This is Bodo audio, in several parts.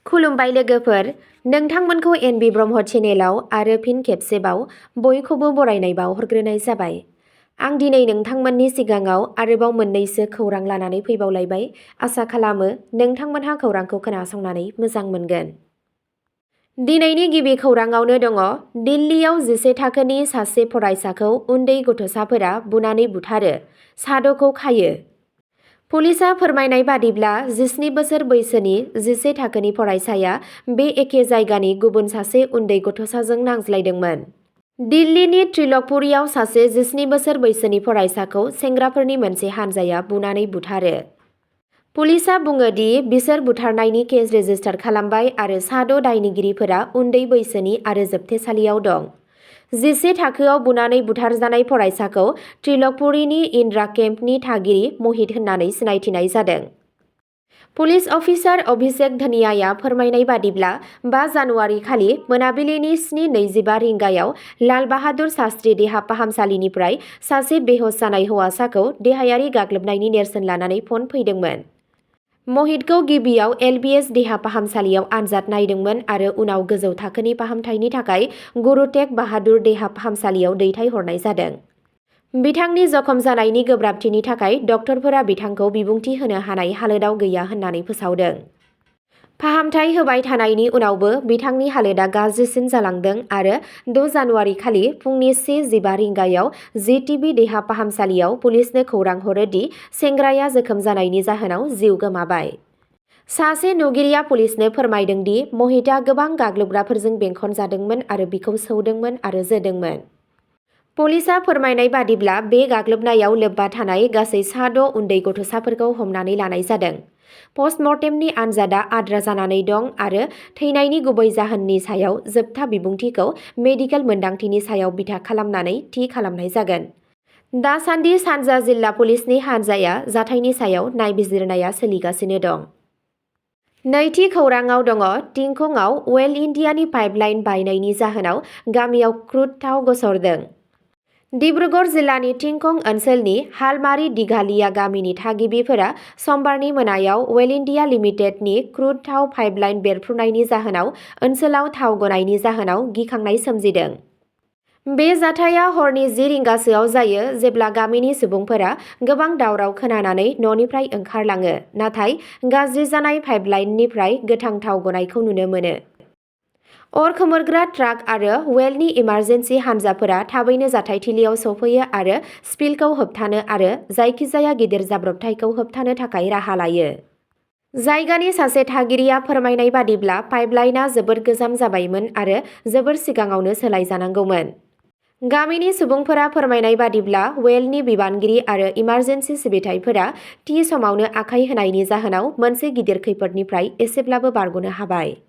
खुलुमबाय लोगोफोर, नोंथांमोनखौ एनबि ब्रह्म चेनेलाव आरो फिन खेबसेबाव बयखौबो बरायनाय बावहरग्रोनाय जाबाय। आं दिनै नोंथांमोननि सिगाङाव आरोबाव मोननैसो खौरां लानानै फैबावलायबाय। आसा खालामो नोंथांमोनहा खौरांखौ खोनासंनानै मोजां मोनगोन। दिनैनि गिबि खौराङावनो दङ, दिल्लीयाव 11 थाखोनि सासे फरायसाखौ उन्दै गथ'साफोरा बुनानै बुथारो, साद'खौ खायो। पुलिसआ फोरमायनाय बादिब्ला 17 बोसोर बैसोनि 11 थाखोनि फरायसाया बे एखे जायगानि गुबुन सासे उन्दै गथ'साजों नांज्लायदोंमोन। दिल्लीनि त्रिलकपुरीयाव सासे 17 बोसोर बैसोनि फरायसाखौ सेंग्राफोरनि मोनसे हानजाया बुनानै बुथारो। पुलिसआ बुङो दि बिसोर बुथारनायनि केस रेजिस्टार खालामबाय आरो साद' दायनिगिरिफोरा उन्दै बैसोनि आरो जोबथेसालियाव दं। 11 थाखोआव बुनानै बुथारजानाय फरायसाखौ त्रिलकपुरीनि इन्द्रा केम्पनि थागिरि महित होननानै सिनायथिनाय जादों। पुलिस अफिसार अभिषेक धनियाया फोरमायनाय बादिब्ला 5 जानुवारि खालि मोनाबिलिनि 7:25 रिंगायाव लाल बाहादुर शास्त्री देहा फाहामसालिनिफ्राय सासे बेहोश जानाय हौवासाखौ देहायारि गाग्लोबनायनि नेरसोन लानानै फन फैदोंमोन। महितखौ गिबियाव एलबिएस देहा फाहामसालियाव आनजाद नायदोंमोन आरो उनाव गोजौ थाखोनि फाहामथायनि थाखाय गुरु तेग बाहादुर देहा फाहामसालियाव दैथायहरनाय जादों। बिथांनि जखम जानायनि गोब्राबथिनि थाखाय डक्टरफोरा बिथांखौ बिबुंथि होनो हानाय हालोदाव गैया होननानै फोसावदों। फाहामथाय होबाय थानायनि उनावबो बिथांनि हालोदा गाज्रिसिन जालांदों आरो 6 जानुवारि खालि फुंनि 1:15 रिंगायाव जिटिबि देहा फाहामसालियाव पुलिसनो खौरां हरो दि सेंग्राया जोखोम जानायनि जाहोनाव जिउ गोमाबाय। सासे नुगिरिया पुलिसनो फोरमायदों दि महितआ गोबां गाग्लोबग्राफोरजों बेंखनजादोंमोन आरो बिखौ सौदोंमोन आरो जोदोंमोन। पुलिसआ फोरमायनाय बादिब्ला बे गाग्लोबनायाव लोब्बा थानाय गासै 6 उन्दै गथ'साफोरखौ हमनानै लानाय जादों। पस्टमर्टेमनि आनजादआ आद्रा जानानै दं आरो थैनायनि गुबै जाहोननि सायाव जोबथा बिबुंथिखौ मेडिकेल मोनदांथिनि सायाव बिथा खालामनानै थि खालामनाय जागोन। दासान्दि सानजा जिल्ला पुलिसनि हानजाया जाथायनि सायाव नायबिजिरनाया सोलिगासिनो दं। नैथि खौराङाव दङ, टिंखंआव वेल इन्डियानि पाइपलाइन बायनायनि जाहोनाव गामियाव क्रुड थाव गसरदों। डिब्रुगड़ जिल्लानि टिंखं ओनसोलनि हालमारि दिघालिया गामिनि थागिबिफोरा समबारनि मोनायाव वेल इन्डिया लिमिटेडनि क्रुड थाव पाइपलाइन बेरफ्रुनायनि जाहोनाव ओनसोलाव थाव गनायनि जाहोनाव गिखांनाय सोमजिदों। बे जाथाया हरनि 10 रिंगासोआव जायो जेब्ला गामिनि सुबुंफोरा गोबां दावराव खोनानानै न'निफ्राय ओंखारलाङो, नाथाय गाज्रि जानाय पाइपलाइननिफ्राय गोथां थाव गनायखौ नुनो मोनो। अर खोमोरग्रा ट्राक आरो वेलनि इमारजेन्सि हानजाफोरा थाबैनो जाथायथिलियाव सौफैयो आरो स्पिलखौ होबथानो आरो जायखिजाया गिदिर जाब्रबथायखौ होबथानो थाखाय राहा लायो। जायगानि सासे थागिरिया फोरमायनाय बादिब्ला पाइपलाइनआ जोबोद गोजाम जाबायमोन आरो जोबोर सिगाङावनो सोलायजानांगौमोन। गामिनि सुबुंफोरा फोरमायनाय बादिब्ला वेलनि बिबानगिरि आरो इमारजेन्सि सिबिथाइफोरा थि समावनो आखाय होनायनि जाहोनाव मोनसे गिदिर खैफोदनिफ्राय एसेब्लाबो बारग'नो हाबाय।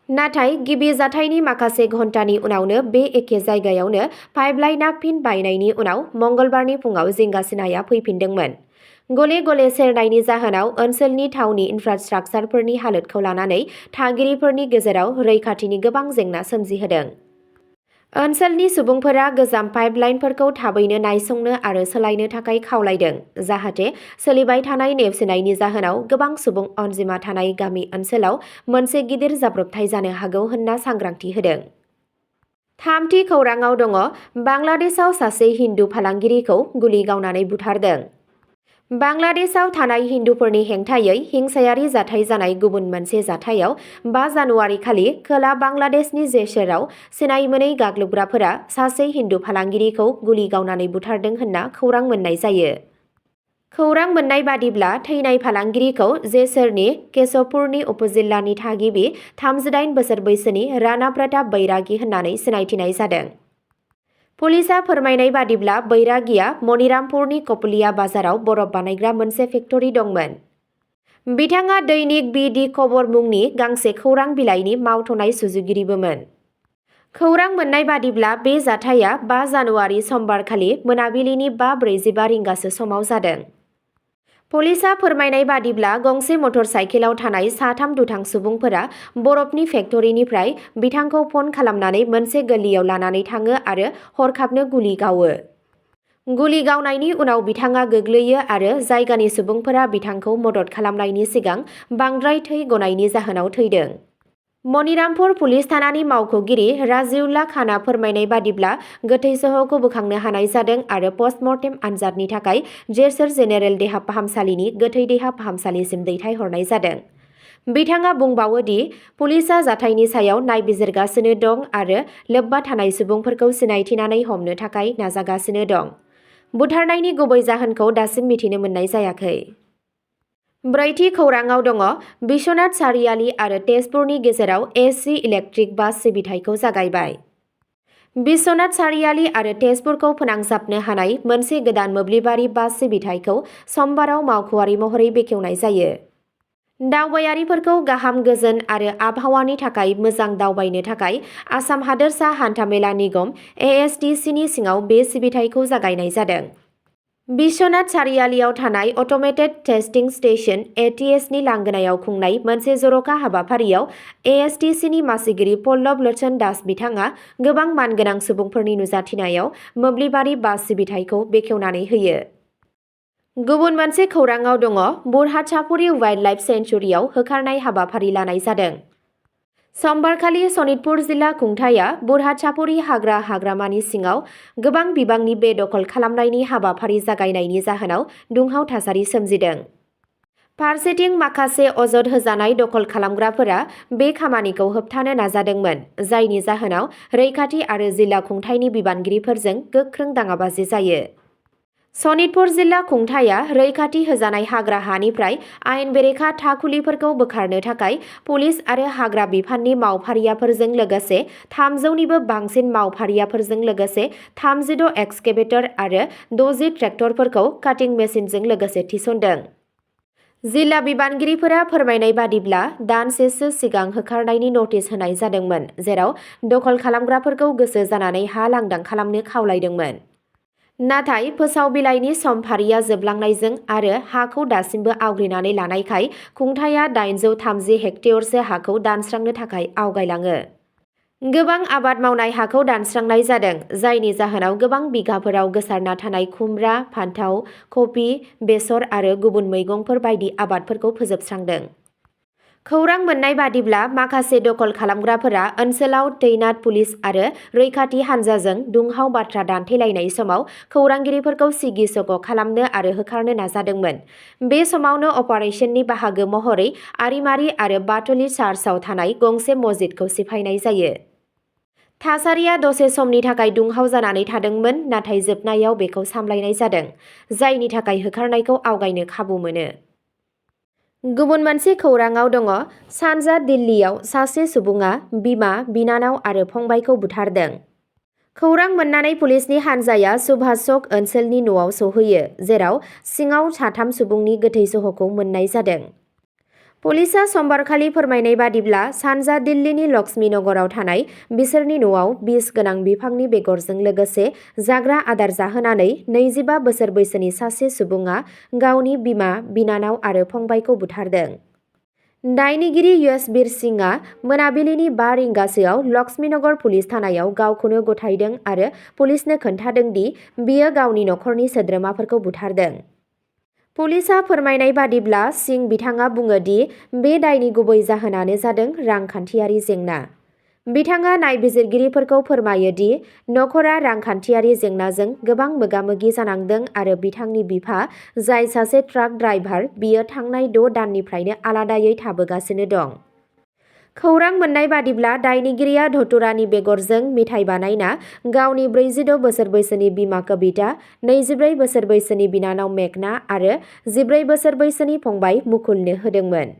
नाथाय गिबि जाथायनि माखासे घन्टानि उनावनो बे एखे जायगायावनो पाइपलाइनआ फिन बायनायनि उनाव मंगलबारनि फुङाव जिंगासिनाया फैफिनदोंमोन। गले गले सेरनायनि जाहोनाव ओनसोलनि थावनि इनफ्रास्ट्राकचारफोरनि हालोदखौ लानानै थागिरिफोरनि गेजेराव रैखाथिनि गोबां जेंना सोमजिहोदों। ओनसोलनि सुबुंफोरा गोजाम पाइपलाइनफोरखौ थाबैनो नायसंनो आरो सोलायनो थाखाय खावलायदों, जाहाथे सोलिबाय थानाय नेवसिनायनि जाहोनाव गोबां सुबुं अनजिमा थानाय गामि ओनसोलाव मोनसे गिदिर जाब्रबथाय जानो हागौ होनना सांग्रांथि होदों। थामथि खौराङाव दङ, बांलादेशआव सासे हिन्दु फालांगिरिखौ गुलि गावनानै बुथारदों। बांलादेशआव थानाय हिन्दुफोरनि हेंथायै हिंसायारि जाथाय जानाय गुबुन मोनसे जाथायाव 5 जानुवारि खालि खोला बांलादेशनि जेशोराव सिनाय मोनै गाग्लोबग्राफोरा सासे हिन्दु फालांगिरिखौ गुलि गावनानै बुथारदों होनना खौरां मोननाय जायो। खौरां मोननाय बादिब्ला थैनाय फालांगिरिखौ जेशोरनि केशवपुरनि उपजिल्लानि थागिबि 38 बोसोर बैसोनि राणा प्रताप बैरागी होननानै सिनायथिनाय जादों। पुलिसआ फोरमायनाय बादिब्ला बैरागिया मनिरामपुरनि कपुलिया बाजाराव बरफ बानायग्रा मोनसे फेक्टरि दंमोन। बिथाङा दैनिक बि दि खबर मुंनि गांसे खौरां बिलाइनि मावथ'नाय सुजुगिरिबोमोन। खौरां मोननाय बादिब्ला बे जाथाया 5 जानुवारि समबारखालि मोनाबिलिनि 5:45 रिंगासो समाव जादों। पुलिसआ फोरमायनाय बादिब्ला गंसे मटर साइकेलाव थानाय 3 दुथां सुबुंफोरा बरफनि फेक्टरिनिफ्राय बिथांखौ फन खालामनानै मोनसे गलियाव लानानै थाङो आरो हरखाबनो गुलि गावो। गुलि गावनायनि उनाव बिथाङा गोग्लैयो आरो जायगानि सुबुंफोरा बिथांखौ मदद खालामनायनि सिगां बांद्राय थै गनायनि जाहोनाव थैदों। मनिरामपुर पुलिस थानानि मावख'गिरि राजिउल्ला खानआ फोरमायनाय बादिब्ला गोथै सह'खौ बोखांनो हानाय जादों आरो पस्टमर्टेम आनजादनि थाखाय जेसर जेनेरेल देहा फाहामसालिनि गोथै देहा फाहामसालिसिम दैथायहरनाय जादों। बिथाङा बुंबावो दि पुलिसआ जाथायनि सायाव नायबिजिरगासिनो दं आरो लोब्बा थानाय सुबुंफोरखौ सिनायथिनानै हमनो थाखाय नाजागासिनो दं। बुथारनायनि गुबै जाहोनखौ दासिम मिथिनो मोननाय जायाखै। ब्रैथि खौराङाव दङ बिश्वनाथ सारियाली आरो तेजपुरनि गेजेराव एसि इलेक्ट्रिक बास सिबिथायखौ जागायबाय। बिश्वनाथ सारियाली आरो तेजपुरखौ फोनांजाबनो हानाय मोनसे गोदान मोब्लिबारि बास सिबिथायखौ समबाराव मावख'आरि महरै बेखेवनाय जायो। दावबायारिफोरखौ गाहाम गोजोन आरो आबहावानि थाखाय मोजां दावबायनो थाखाय आसाम हादोरसा हान्थामेला निगम (ASTC) नि सिङाव बे सिबिथायखौ जागायनाय जादों। बिश्वनाथ सारियालीआव थानाय अट'मेटेड टेस्टिं स्टेशन (ATS) नि लांगोनायाव खुंनाय मोनसे जर'खा हाबाफारियाव ASTC नि मासिगिरि पल्लव लोचन दास बिथाङा गोबां मानगोनां सुबुंफोरनि नुजाथिनायाव मोब्लिबारि बास सिबिथायखौ बेखेवनानै होयो। गुबुन मोनसे खौराङाव दङ बुरहाटसापुरि वाइल्डलाइफ सेंक्सुरियाव होखारनाय हाबाफारि लानाय जादों। समबारखालि सनितपुर जिल्ला खुंथायआ बुरहाटसापुरि हाग्रामानि सिङाव गोबां बिबांनि बेदखल खालामनायनि हाबाफारि जागायनायनि जाहोनाव दुंहाव थासारि सोमजिदों। फारसेथिं माखासे अजद होजानाय दखल खालामग्राफोरा बे खामानिखौ होबथानो नाजादोंमोन, जायनि जाहोनाव रैखाथि आरो जिल्ला खुंथायनि बिबानगिरिफोरजों गोख्रों दाङाबाजि जायो। सनितपुर जिल्ला खुंथायआ रैखाथि होजानाय हाग्रा हानिफ्राय आयेन बेरेखा थाखुलिफोरखौ बोखारनो थाखाय पुलिस आरो हाग्रा बिफाननि मावफारियाफोरजों लोगोसे 300निबो बांसिन मावफारियाफोरजों लोगोसे 36 एक्सकेभेटर आरो 60 ट्रेक्टरफोरखौ काटिं मेसिनजों लोगोसे थिसनदों। जिल्ला बिबानगिरिफोरा फोरमायनाय बादिब्ला दानसेसो सिगां होखारनायनि नटिस होनाय जादोंमोन, जेराव दखल खालामग्राफोरखौ गोसो जानानै हा लांदां खालामनो खावलायदोंमोन। नाथाय फोसाव बिलाइनि समफारिया जोबलांनायजों आरो हाखौ दासिमबो आवग्रिनानै लानायखाय खुंथायआ 830 हेक्टेयरसो हाखौ दानस्रांनो थाखाय आवगायलाङो। गोबां आबाद मावनाय हाखौ दानस्रांनाय जादों, जायनि जाहोनाव गोबां बिघाफोराव गोसारना थानाय खुमब्रा, फान्थाव, कफि, बेसर आरो गुबुन मैगंफोर बायदि आबादफोरखौ फोजोबस्रांदों। खौरां मोन्नाय बादिब्ला माखासे दखल खालामग्राफोरा ओनसोलाव तैनात पुलिस आरो रैखाथि हान्जाजों दुंहाव बाथ्रा दान्थेलायनाय समाव खौरांगिरिफोरखौ सिगि-सग' खालामनो आरो होखारनो नाजादोंमोन। बे समावनो अपारेशननि बाहागो महरै आरिमारि आरो बाटुलि चार्चआव थानाय गंसे मस्जिदखौ सिफायनाय जायो। थासारिया दसे समनि थाखाय दुंहाव जानानै थादोंमोन, नाथाय जोबनायाव बेखौ सामलायनाय जादों, जायनि थाखाय होखारनायखौ आवगायनो खाबु मोनो। गुबुन मोनसे खौराङाव दङ सानजा दिल्लीयाव सासे सुबुङा बिमा, बिनानाव आरो फंबायखौ बुथारदों। खौरां मोननानै पुलिसनि हान्जाया सुभाष चक ओनसोलनि न'आव सौहैयो, जेराव सिङाव 3 सुबुंनि गोथै सह'खौ मोन्नाय जादों। पुलिसआ समबारखालि फोरमायनाय बादिब्ला सानजा दिल्लीनि लक्ष्मीनगराव थानाय बिसोरनि न'आव बिस गोनां बिफांनि बेगरजों लोगोसे जाग्रा आदार जाहोनानै 25 बोसोर बैसोनि सासे सुबुङा गावनि बिमा, बिनानाव आरो फंबायखौ बुथारदों। दायनिगिरि यशबीर सिंहआ मोनाबिलिनि 5 रिंगासोआव लक्ष्मीनगर पुलिस थानायाव गावखौनो गथायदों आरो पुलिसनो खोन्थादों दि बियो गावनि नखरनि सोद्रोमाफोरखौ बुथारदों। पुलिसआ फोरमायनाय बादिब्ला सिंह बिथाङा बुङो दि बे दायनि गुबै जाहोनानो जादों रांखान्थियारि जेंना। बिथाङा नायबिजिरगिरिफोरखौ फोरमायो दि नखरा रांखान्थियारि जेंनाजों गोबां मोगा-मोगि जानांदों आरो बिथांनि बिफा, जाय सासे ट्राक ड्राइभार, बियो थांनाय 6 दाननिफ्रायनो आलादायै थाबोगासिनो दं। खौरां मोन्नाय बादिब्ला दायनिगिरिया धतुरानि बेगरजों मिथाइ बानायना गावनि 46 बोसोर बैसोनि बिमा कबिता, 24 बोसोर बैसोनि बिनानाव मेघना आरो 14 बोसोर बैसोनि फंबाय मुकुलनो होदोंमोन।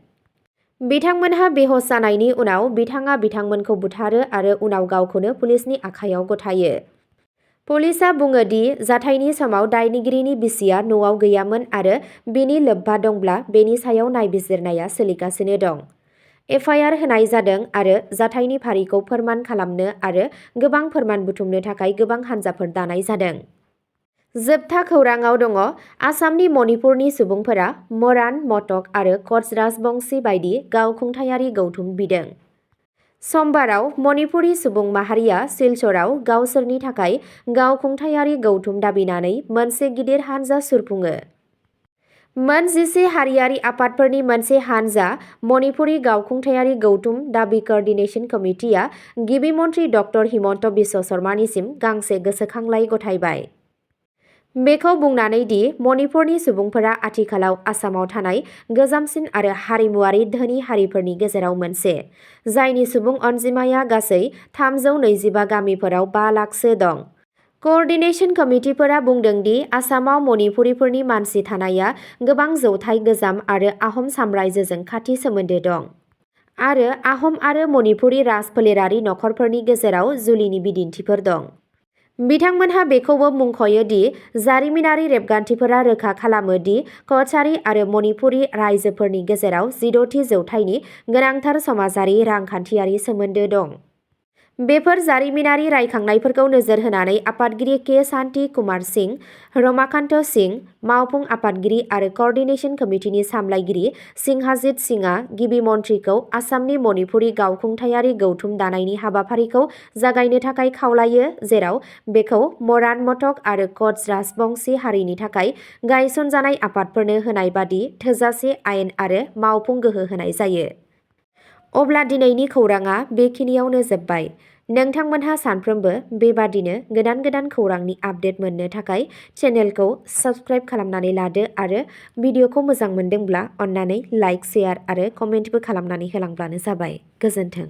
बिथांमोनहा बेहस जानायनि उनाव बिथाङा बिथांमोनखौ बुथारो आरो उनाव गावखौनो पुलिसनि आखायाव गथायो। पुलिसआ बुङो दि जाथायनि समाव दायनिगिरिनि बिसिया न'आव गैयामोन आरो बिनि लोब्बा दंब्ला बेनि सायाव नायबिजिरनाया सोलिगासिनो दं। एफआइआर होनाय जादों आरो जाथायनि फारिखौ फोरमान खालामनो आरो गोबां फोरमान बुथुमनो थाखाय गोबां हानजाफोर दानाय जादों। जोबथा खौराङाव दङ आसामनि मणिपुरनि सुबुंफोरा मरान, मटक आरो कच राजबंशी बायदि गावखुंथायारि गौथुम बिदों। समबाराव मणिपुरी सुबुं माहारिया सिलचराव गावसोरनि थाखाय गावखुंथायारि गौथुम दाबिनानै मोनसे गिदिर हानजा सुरफुङो। मोन 11 हारियारि आफादफोरनि मोनसे हानजा मणिपुरी गावखुंथायारि गौथुम दाबि कोअर्डिनेशन कमिटिया गिबि मन्थ्रि डक्टर हिमन्त बिश्व शर्मानिसिम गांसे गोसोखांलाइ गथायबाय। बेखौ बुंनानै दि मणिपुरनि सुबुंफोरा आथिखालाव आसामाव थानाय गोजामसिन आरो हारिमुआरि धोनि हारिफोरनि गेजेराव मोनसे, जायनि सुबुं अनजिमाया गासै 325 गामिफोराव 5 लाखसो दं। कोअर्डिनेशन कमिटिफोरा बुंदों दि आसामाव मणिपुरीफोरनि मानसि थानाया गोबां जौथाय गोजाम आरो आहम साम्रायजोजों खाथि सोमोन्दो दं, आरो आहम आरो मणिपुरी राजफोलेरारि नखरफोरनि गेजेराव जुलिनि बिदिन्थिफोर दं। बिथांमोनहा बेखौबो मुंख'यो दि जारिमिनारि रेबगान्थिफोरा रोखा खालामो दि कछारी आरो मणिपुरी रायजोफोरनि गेजेराव 16थि जौथाइनि गोनांथार समाजारि रांखान्थियारि सोमोन्दो दं। बेफोर जारिमिनारि रायखांनायफोरखौ नोजोर होनानै आफादगिरि के. शान्ति कुमार सिंह, रमाकान्त सिंह, मावफुं आफादगिरि आरो कोअर्डिनेशन कमिटिनि सामलायगिरि सिंहाजित सिंहआ गिबि मन्थ्रिखौ आसामनि मणिपुरी गावखुंथायारि गौथुम दानायनि हाबाफारिखौ जागायनो थाखाय खावलायो, जेराव बेखौ मरान मटक आरो क'च राजबंशी हारिनि थाखाय गायसनजानाय आफादफोरनो होनाय बादि थोजासे आयेन आरो मावफुं गोहो होनाय जायो। अब्ला दिनैनि खौरांआ बेखिनियावनो जोब्बाय। नोंथांमोनहा सानफ्रोमबो बेबादिनो गोदान गोदान खौरांनि आपडेट मोननो थाखाय चेनेलखौ साबस्क्राइब खालामनानै लादो आरो भिडिअखौ मोजां मोनदोंब्ला अन्नानै लाइक, शेयार आरो कमेन्टबो खालामनानै होलांब्लानो जाबाय। गोजोन्थों।